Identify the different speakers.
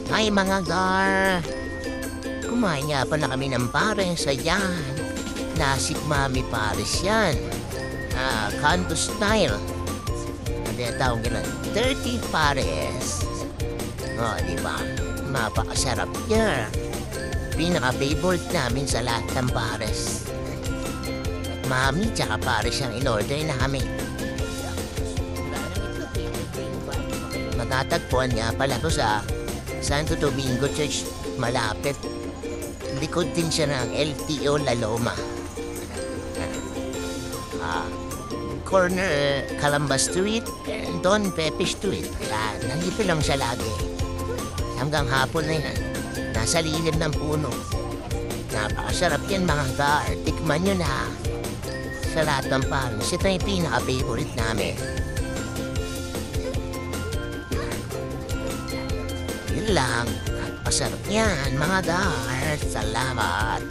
Speaker 1: Ay mga gar, kumain nga pala kami ng pares sa yan. Classic Mami Pares yan. Kanto style. Ano yung tawag ganun? 30 pares. Di ba? Mapakasarap yan. Pinaka-favorite namin sa lahat ng pares. Mami tsaka pares ang in-order namin. Matatagpuan nga pala to sa Santo Domingo Church, malapit. Likod din siya ng LTO La Loma. Corner Calamba Street and Don Pepe Street. Nandito lang siya lagi. Hanggang hapon na yan. Nasa lilim ng puno. Napakasarap yan mga gar. Tikman nyo na. Sa lahat ng pares, ito yung pinaka-favorite namin. Yun lang. Masarap yan mga gar. Salamat.